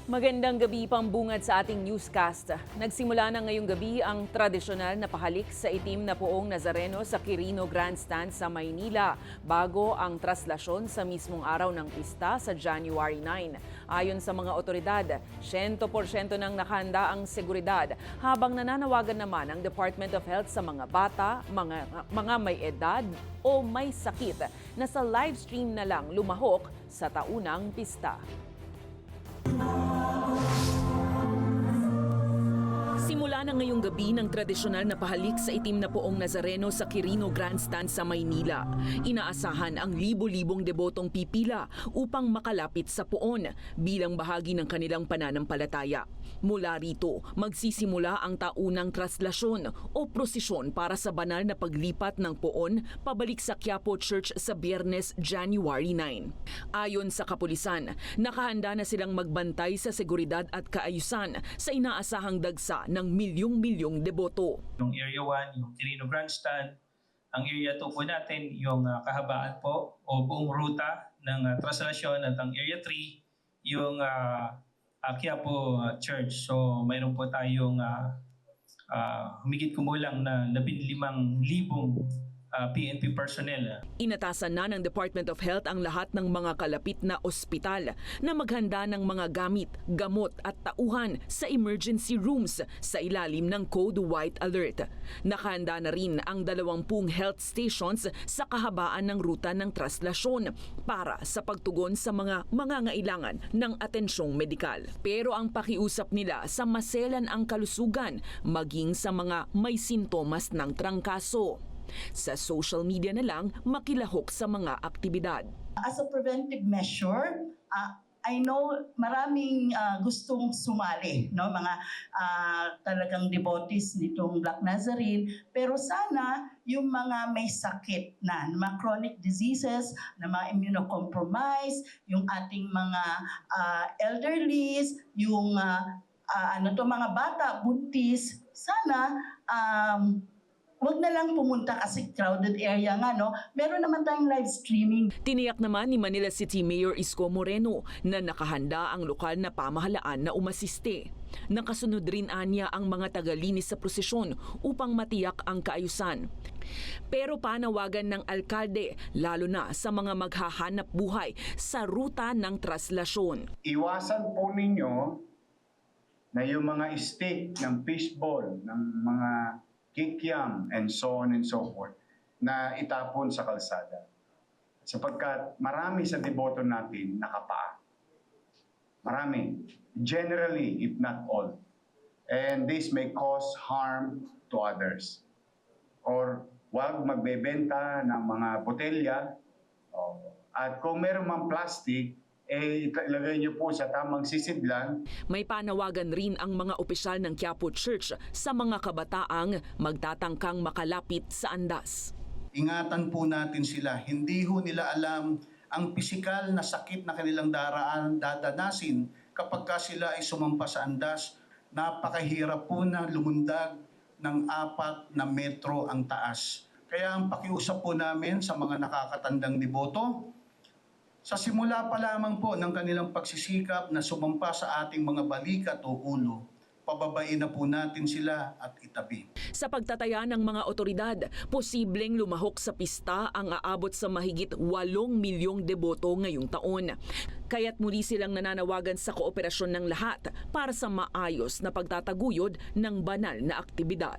Magandang gabi pambungad sa ating newscast. Nagsimula na ngayong gabi ang tradisyonal na pahalik sa itim na poong Nazareno sa Quirino Grandstand sa Maynila bago ang traslasyon sa mismong araw ng pista sa January 9. Ayon sa mga otoridad, 100% nang nakahanda ang seguridad habang nananawagan naman ang Department of Health sa mga bata, mga may edad o may sakit na sa live stream na lang lumahok sa taunang pista. Simula na ngayong gabi ng tradisyonal na pahalik sa itim na poong Nazareno sa Quirino Grandstand sa Maynila. Inaasahan ang libo-libong debotong pipila upang makalapit sa poon bilang bahagi ng kanilang pananampalataya. Mula rito, magsisimula ang taunang traslasyon o prosesyon para sa banal na paglipat ng poon pabalik sa Quiapo Church sa Biyernes, January 9. Ayon sa kapulisan, nakahanda na silang magbantay sa seguridad at kaayusan sa inaasahang dagsa ng milyong-milyong deboto. Yung Area 1, yung Quirino Grandstand, ang Area 2 po natin, yung kahabaan po o buong ruta ng traslasyon at ang Area 3, yung Quiapo Church. So mayroon po tayong humigit kumulang na 15,000 PNP personnel. Inatasan na ng Department of Health ang lahat ng mga kalapit na ospital na maghanda ng mga gamit, gamot at tauhan sa emergency rooms sa ilalim ng Code White Alert. Nakahanda na rin ang 20 health stations sa kahabaan ng ruta ng traslasyon para sa pagtugon sa mga mangangailangan ng atensyong medikal. Pero ang pakiusap nila sa maselan ang kalusugan maging sa mga may sintomas ng trangkaso. Sa social media na lang makilahok sa mga aktibidad. As a preventive measure, I know maraming gustong sumali, no? Mga talagang devotees nitong Black Nazarene. Pero sana yung mga may sakit na mga chronic diseases, na mga immunocompromised, yung ating mga elderlies, yung mga bata, buntis, sana wag na lang pumunta kasi crowded area nga, no? Meron naman tayong live streaming. Tiniyak naman ni Manila City Mayor Isko Moreno na nakahanda ang lokal na pamahalaan na umasiste. Nakasunod rin anya ang mga tagalinis sa prosesyon upang matiyak ang kaayusan. Pero panawagan ng alkalde, lalo na sa mga maghahanap buhay sa ruta ng traslasyon. Iwasan po ninyo na yung mga stick ng fishball, ng mga kikiam, and so on and so forth, na itapon sa kalsada. Sapagkat marami sa deboto natin nakapaa. Marami. Generally, if not all. And this may cause harm to others. Or huwag magbebenta ng mga botelya. At kung meron mang plastic, ilagay niyo po sa tamang sisidlan. May panawagan rin ang mga opisyal ng Quiapo Church sa mga kabataang magtatangkang makalapit sa andas. Ingatan po natin sila. Hindi ho nila alam ang pisikal na sakit na kanilang dadanasin kapag sila ay sumampa sa andas. Napakahirap po na lumundag ng 4 na metro ang taas. Kaya ang pakiusap po namin sa mga nakakatandang deboto, sa simula pa lamang po ng kanilang pagsisikap na sumampa sa ating mga balikat o ulo, pababain na po natin sila at itabi. Sa pagtataya ng mga otoridad, posibleng lumahok sa pista ang aabot sa mahigit 8 milyong deboto ngayong taon. Kaya't muli silang nananawagan sa kooperasyon ng lahat para sa maayos na pagtataguyod ng banal na aktibidad.